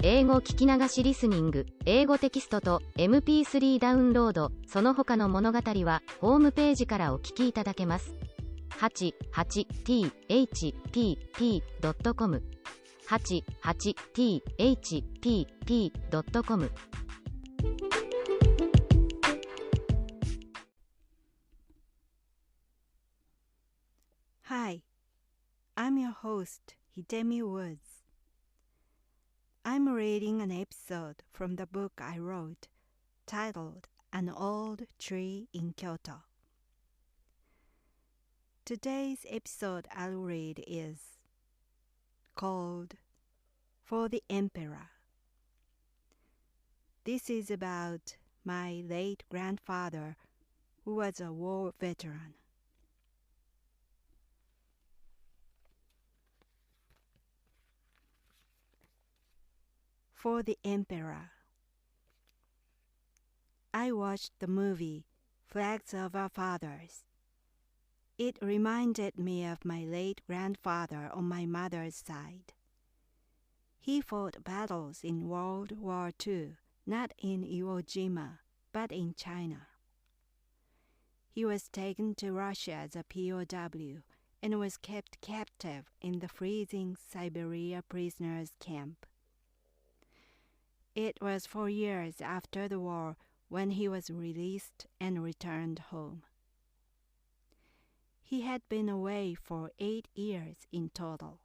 英語聞き流しリスニング、英語テキストと MP3 ダウンロード、その他の物語はホームページからお聞きいただけます。88thpp.com 88thpp.com Hi, I'm your host, Hidemi Woods. I'm reading an episode from the book I wrote, titled An Old Tree in Kyoto. Today's episode I'll read is called For the Emperor. This is about my late grandfather, who was a war veteran. For the Emperor. I watched the movie Flags of Our Fathers. It reminded me of my late grandfather on my mother's side. He fought battles in World War II, not in Iwo Jima, but in China. He was taken to Russia as a POW and was kept captive in the freezing Siberia prisoners' camp. It was 4 years after the war when he was released and returned home. He had been away for 8 years in total.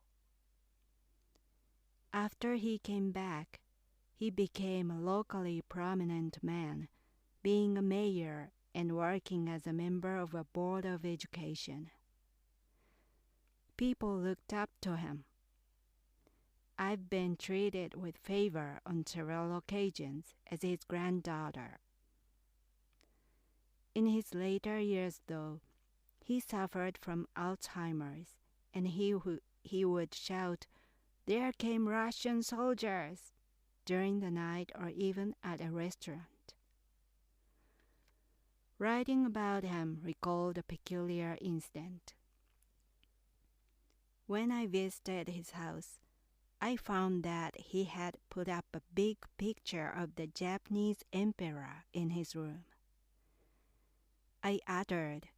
After he came back, he became a locally prominent man, being a mayor and working as a member of a board of education. People looked up to him. I've been treated with favor on several occasions as his granddaughter. In his later years, though, he suffered from Alzheimer's, and he would shout, "There came Russian soldiers!" during the night or even at a restaurant. Writing about him recalled a peculiar incident. When I visited his house, I found that he had put up a big picture of the Japanese emperor in his room. I uttered,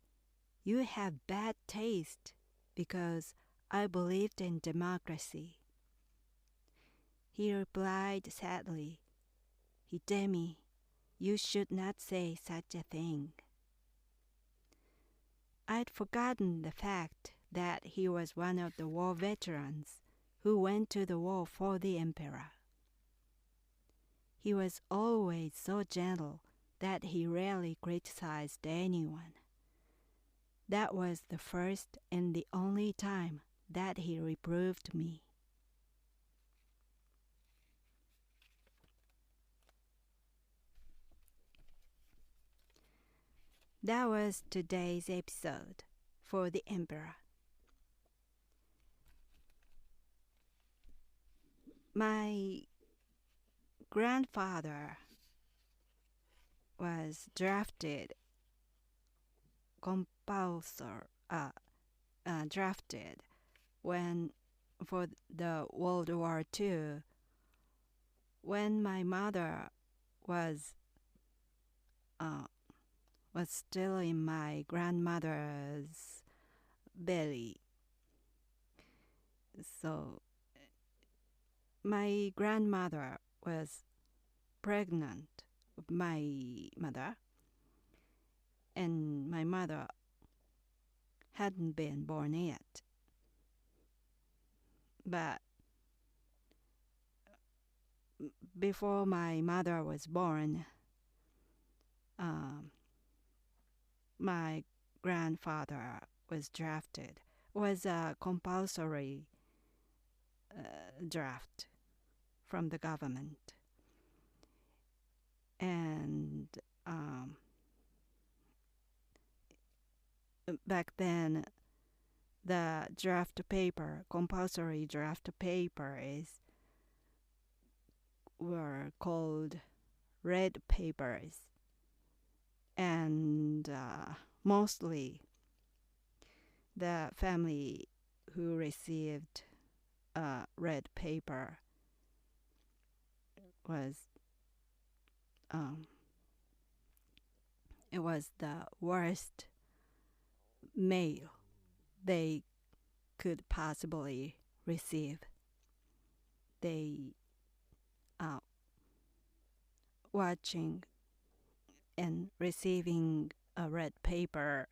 "You have bad taste," because I believed in democracy. He replied sadly, "Hidemi, you should not say such a thing." I'd forgotten the fact that he was one of the war veterans who went to the war for the emperor. He was always so gentle that he rarely criticized anyone. That was the first and the only time that he reproved me. That was today's episode for the emperor. My grandfather was drafted when for the World War II, when my mother was still in my grandmother's belly. So my grandmother was pregnant with my mother, and my mother hadn't been born yet. But before my mother was born, my grandfather was drafted. It was a compulsory draft from the government. And back then, the compulsory draft papers were called red papers. And mostly the family who received red paper was it was the worst mail they could possibly receive. They watching and receiving a red paper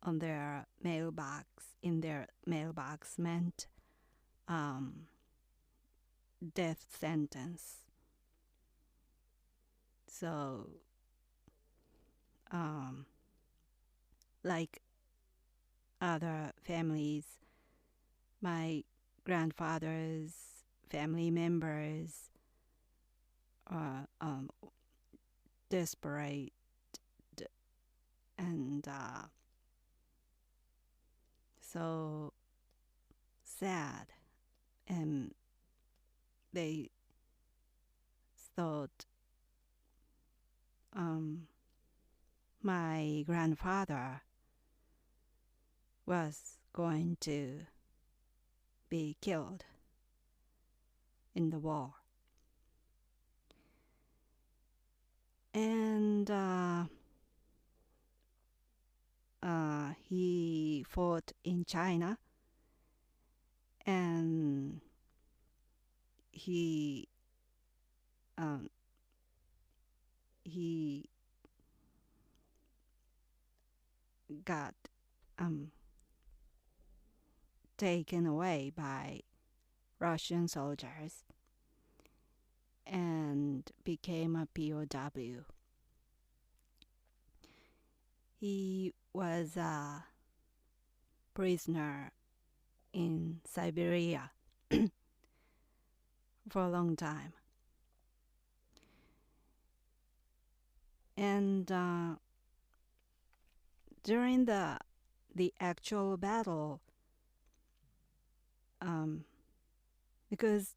on their mailbox, in their mailbox, meant death sentence. So, like other families, my grandfather's family members are desperate and so sad, and they thought my grandfather was going to be killed in the war. And he fought in China, and he got taken away by Russian soldiers and became a POW. He was a prisoner in Siberia for a long time. And during the actual battle, because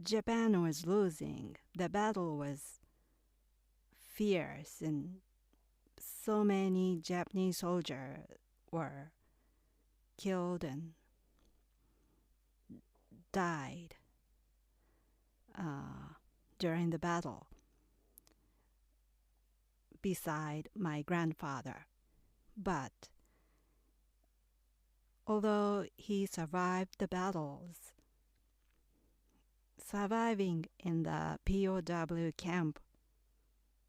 Japan was losing, the battle was fierce, and so many Japanese soldiers were killed and died during the battle beside my grandfather. But although he survived the battles, surviving in the POW camp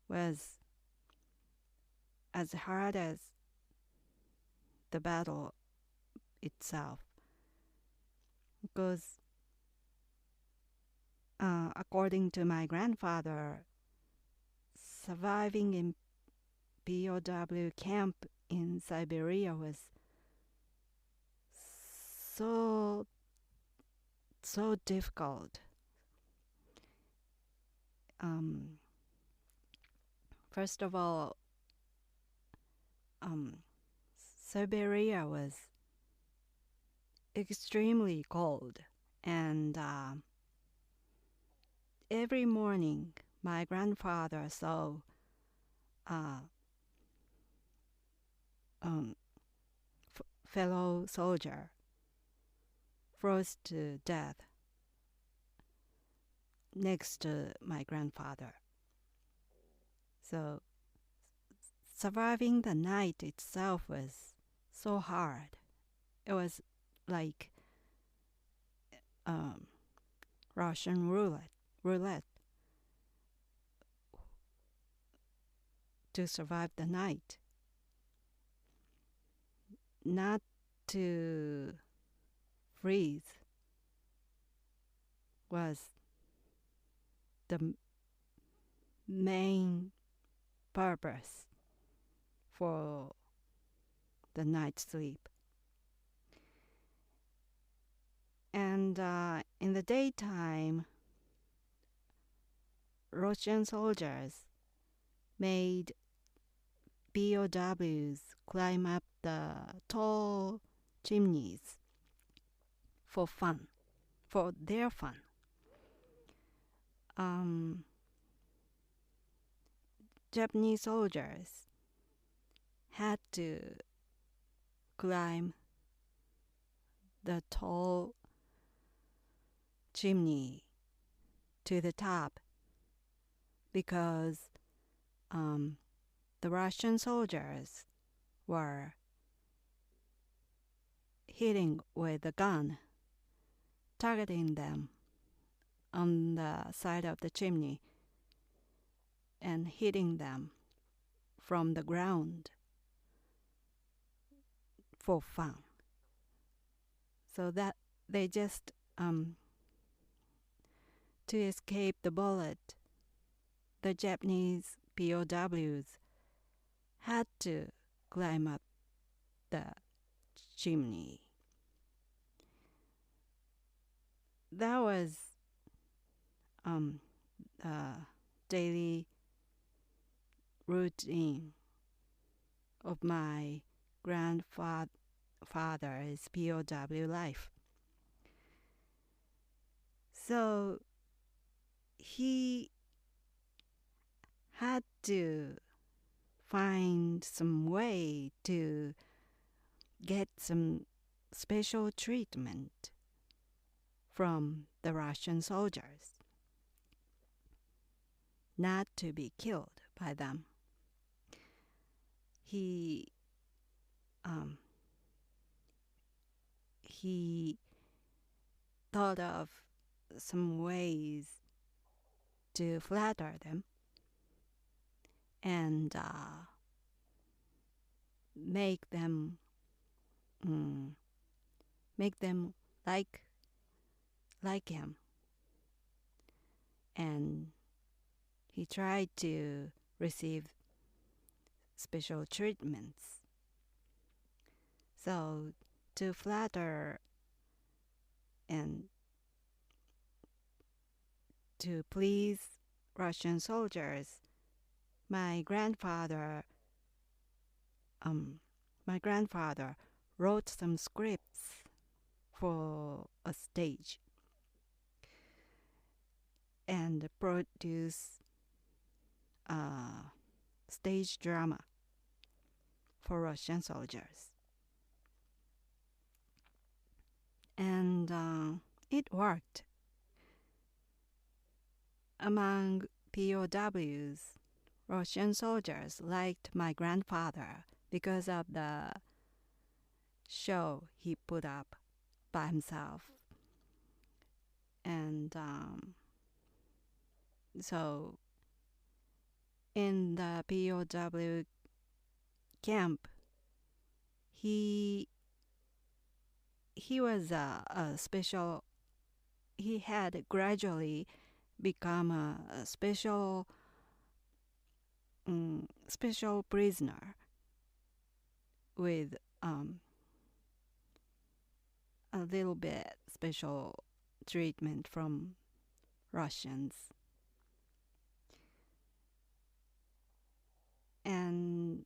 was as hard as the battle itself, because according to my grandfather, surviving in POW camp in Siberia was so difficult. First of all, Siberia was extremely cold, and every morning my grandfather saw fellow soldier froze to death next to my grandfather. So surviving the night itself was so hard. It was like Russian roulette to survive the night. Not to freeze was the main purpose for the night's sleep. And in the daytime, Russian soldiers made POWs climb up the tall chimneys for their fun. Japanese soldiers had to climb the tall chimney to the top because the Russian soldiers were hitting with a gun, targeting them on the side of the chimney and hitting them from the ground for fun. So that they just, to escape the bullet, the Japanese POWs had to climb up the chimney. That was the daily routine of my grandfather's POW life. So he had to find some way to get some special treatment from the Russian soldiers, not to be killed by them. He thought of some ways to flatter them and make them like him. And he tried to receive special treatments. So to flatter and to please Russian soldiers, my grandfather wrote some scripts for a stage and produced a stage drama for Russian soldiers. And it worked. Among POWs, Russian soldiers liked my grandfather because of the show he put up by himself. And so in the POW camp, he was a special, he had gradually become a special prisoner with a little bit special treatment from Russians. And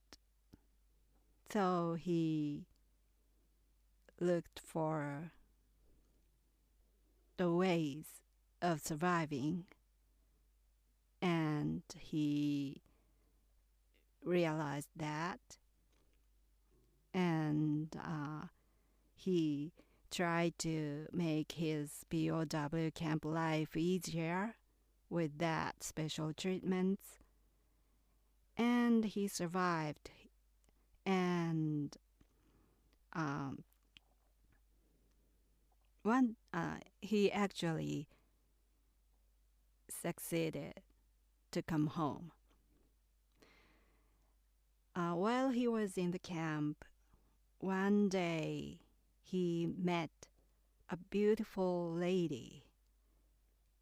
so he looked for the ways of surviving, and he realized that, and he tried to make his POW camp life easier with that special treatments, and he survived. And he actually succeeded to come home. While he was in the camp, one day he met a beautiful lady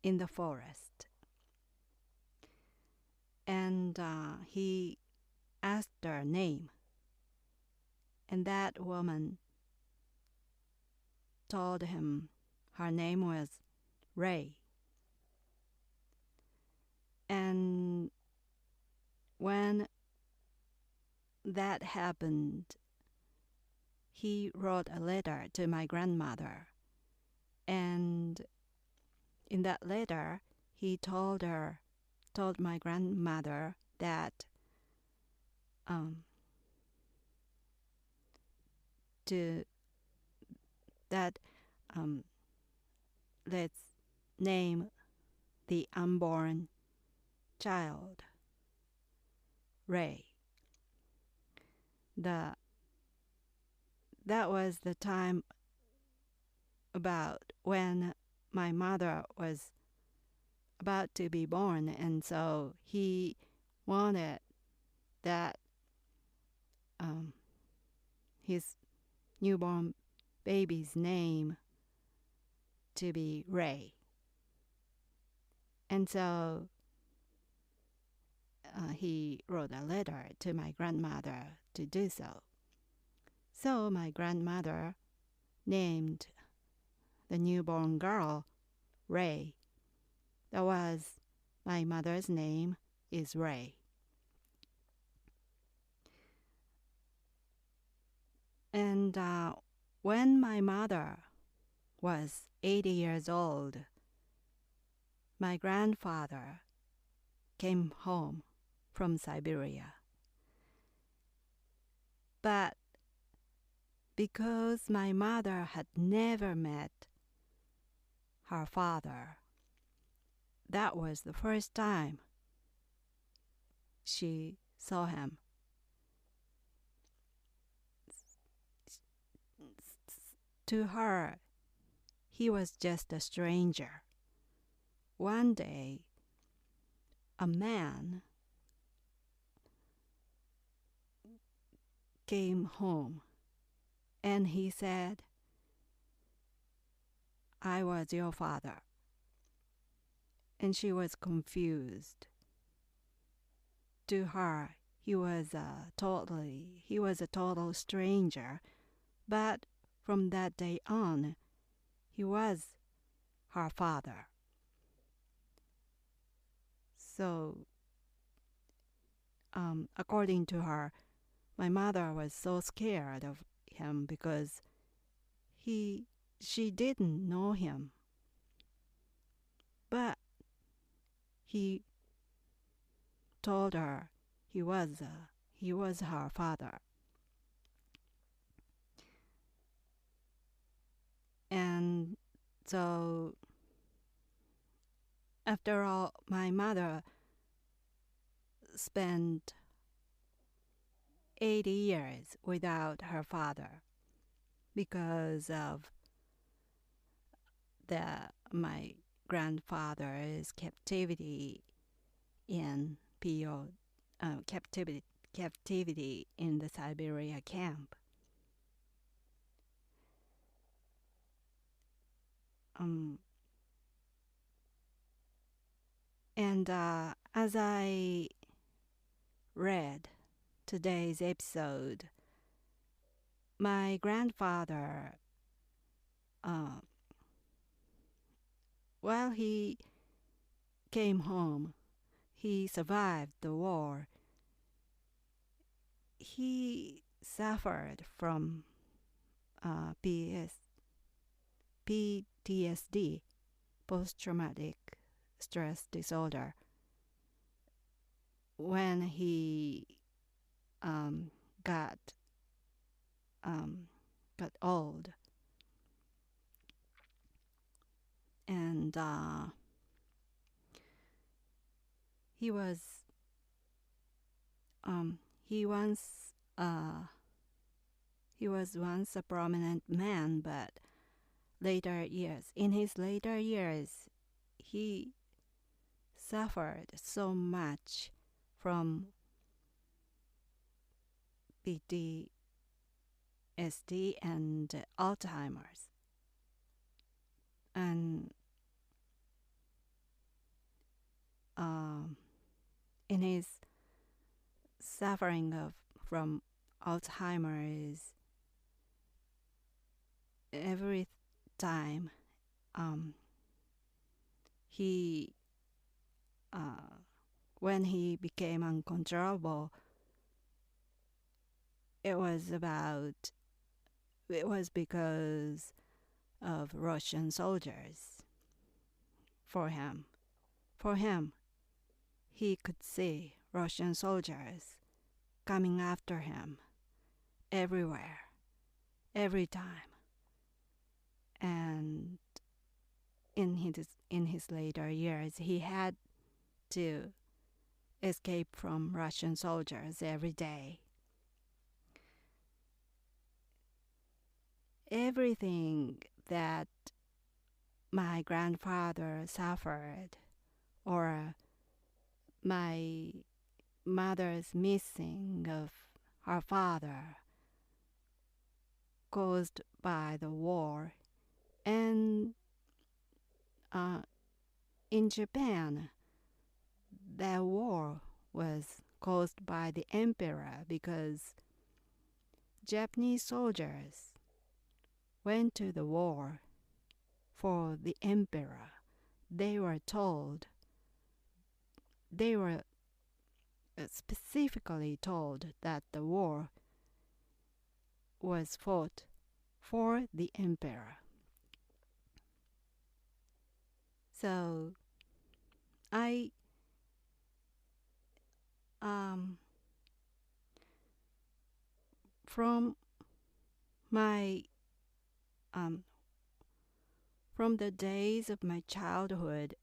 in the forest. And he asked her name. And that woman told him her name was Ray. And when that happened, he wrote a letter to my grandmother. And in that letter, he told my grandmother that let's name the unborn child, Ray. That was the time about when my mother was about to be born, and so he wanted that his newborn baby's name to be Ray. And so he wrote a letter to my grandmother to do so. So my grandmother named the newborn girl Ray. That was my mother's name is Ray. And when my mother was 80 years old, my grandfather came home from Siberia. But because my mother had never met her father, that was the first time she saw him. To her, he was just a stranger. One day, a man came home and he said, "I was your father." And she was confused. To her, he was a total stranger, but from that day on, he was her father. So, according to her, my mother was so scared of him because she didn't know him. But he told her he was her father. And so, after all, my mother spent 80 years without her father because of my grandfather's captivity in captivity in the Siberia camp. And as I read today's episode, my grandfather, while he came home, he survived the war. He suffered from PTSD, post-traumatic stress disorder, when he got old. And he was once a prominent man, but in his later years, he suffered so much from PTSD and Alzheimer's. And in his suffering from Alzheimer's, every time when he became uncontrollable, it was because of Russian soldiers. For him, he could see Russian soldiers coming after him everywhere, every time. And in his later years, he had to escape from Russian soldiers every day. Everything that my grandfather suffered, or my mother's missing of her father, caused by the war, and in Japan, the war was caused by the emperor because Japanese soldiers went to the war for the emperor. They were specifically told that the war was fought for the emperor. So from the days of my childhood,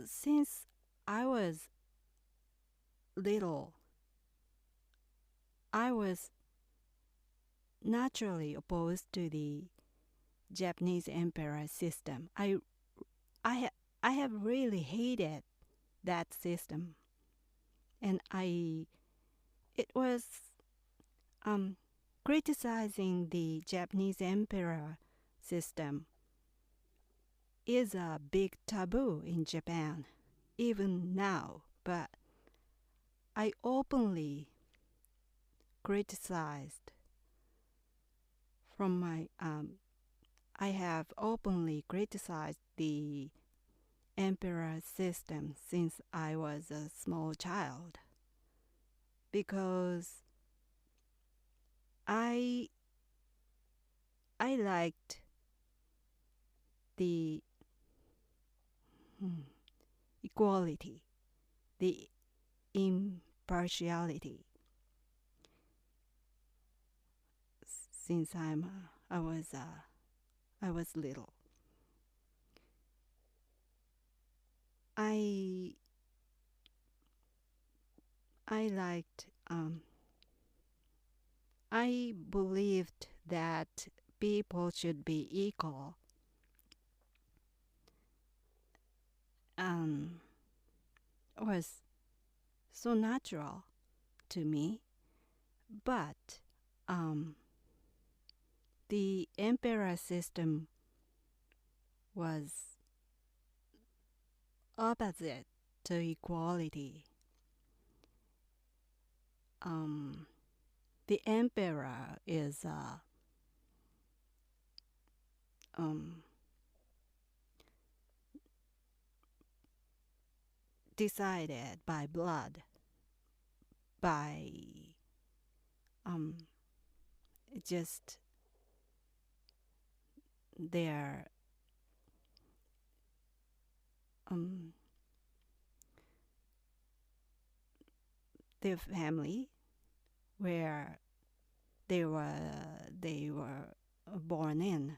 since I was little, I was naturally opposed to the Japanese emperor system. I have really hated that system, and it was criticizing the Japanese emperor system is a big taboo in Japan, even now. But I openly criticized I have openly criticized the emperor system since I was a small child, because I liked the equality, the impartiality. Since I was little, I liked. I believed that people should be equal. Was so natural to me, but the emperor system was opposite to equality. The emperor is decided by blood, by just their family where they were born in.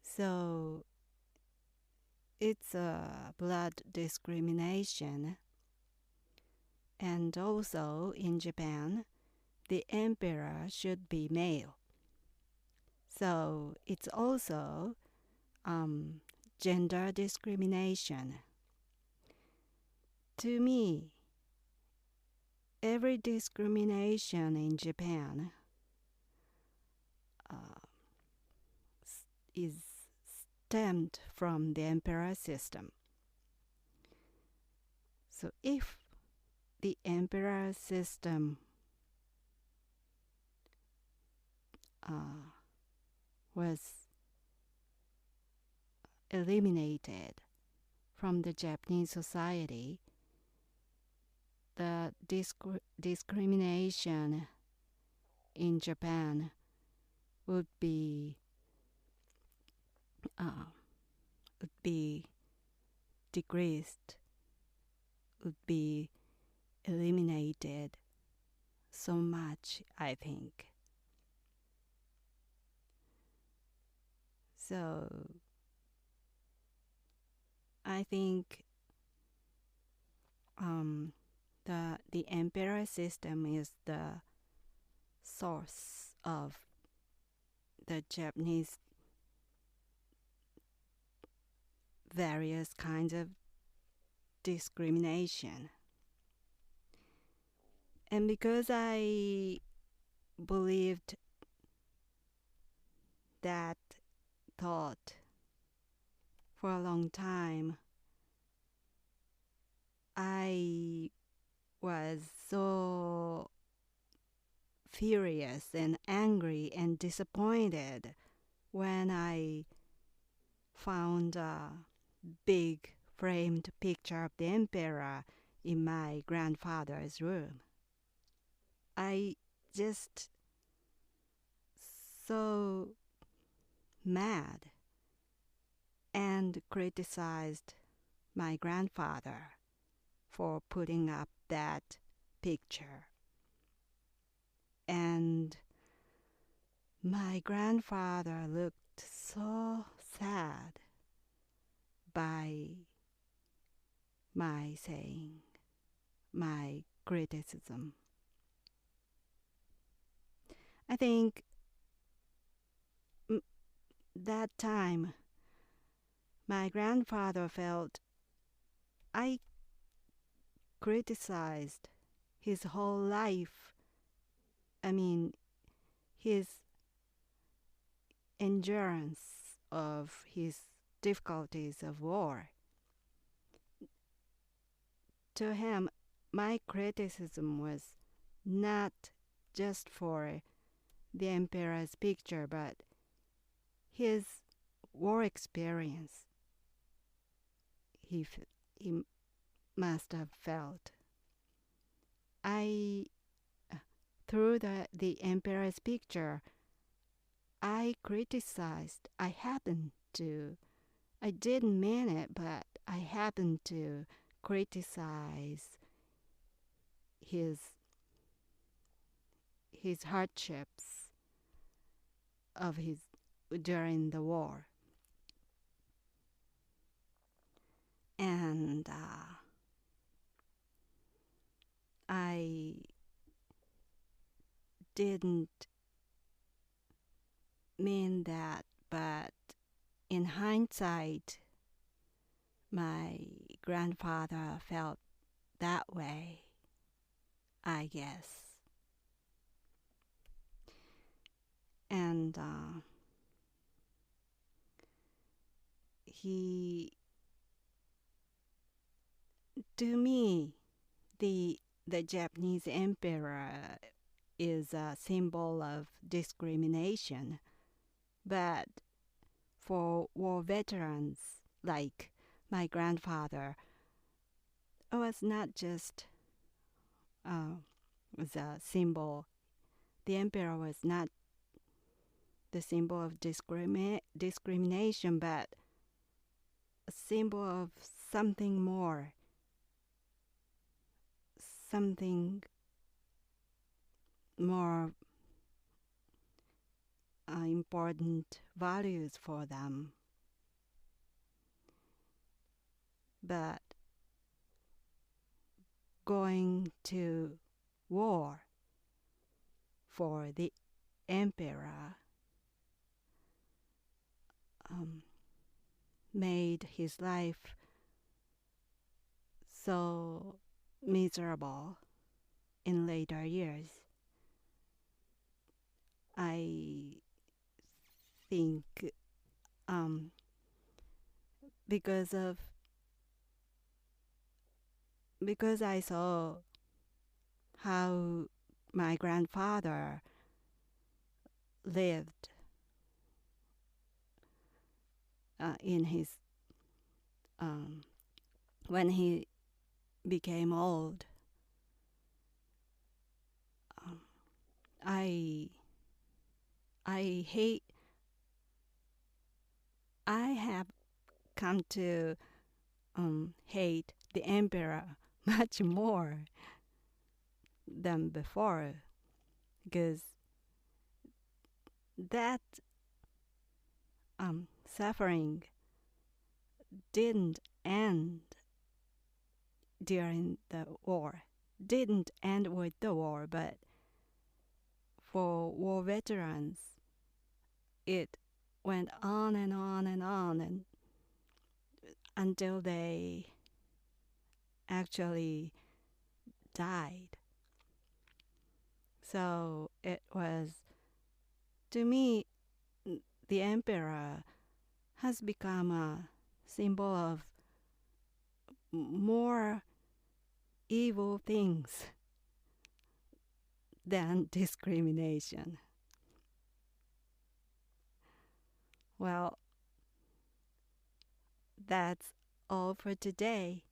So it's a blood discrimination. And also in Japan, the emperor should be male. So it's also gender discrimination. To me, every discrimination in Japan is stemmed from the emperor system. So if the emperor system was eliminated from the Japanese society, the discrimination in Japan would be decreased, would be eliminated so much, I think. So I think the emperor system is the source of the Japanese various kinds of discrimination. And because I believed that thought for a long time, I was so furious and angry and disappointed when I found a big framed picture of the emperor in my grandfather's room. I just so mad and criticized my grandfather for putting up that picture. And my grandfather looked so sad by my saying, my criticism. I think that time my grandfather felt I criticized his whole life. I mean, his endurance of his difficulties of war. To him, my criticism was not just for the emperor's picture, but his war experience. He must have felt. Through the emperor's picture, I criticized. I didn't mean it, but I happened to criticize his hardships of his during the war. And I didn't mean that, but in hindsight, my grandfather felt that way, I guess. And to me, the Japanese emperor is a symbol of discrimination, but for war veterans like my grandfather, it was not just was a symbol. The emperor was not the symbol of discrimination, but a symbol of something more, something more important values for them. But going to war for the emperor made his life so miserable in later years. I think because I saw how my grandfather lived in his when he became old. I have come to hate the emperor much more than before, because that suffering didn't end during the war. Didn't end with the war, but for war veterans, it went on and on and on and until they actually died. So it was, to me, the emperor has become a symbol of more evil things than discrimination. Well, that's all for today.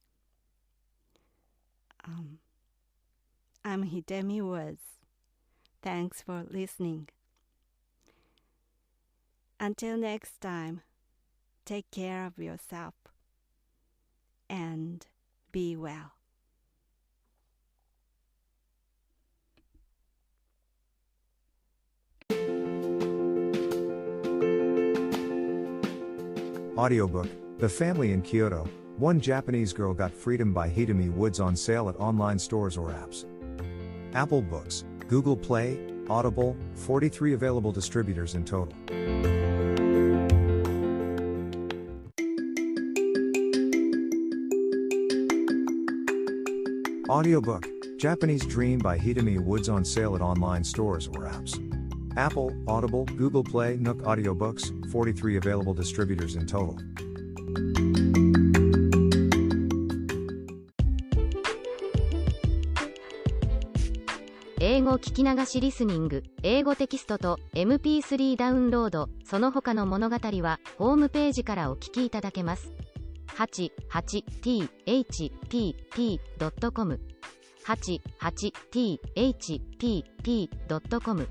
I'm Hidemi Woods. Thanks for listening. Until next time, take care of yourself and be well. Audiobook, The Family in Kyoto, One Japanese Girl Got Freedom by Hidemi Woods on sale at online stores or apps. Apple Books, Google Play, Audible, 43 available distributors in total. Audiobook, Japanese Dream by Hidemi Woods on sale at online stores or apps. Apple, Audible, Google Play, Nook Audiobooks, 43 available distributors in total. 英語聞き流しリスニング、英語テキストと MP3 ダウンロード、その他の物語はホームページからお聞きいただけます。88thpp.com 88thpp.com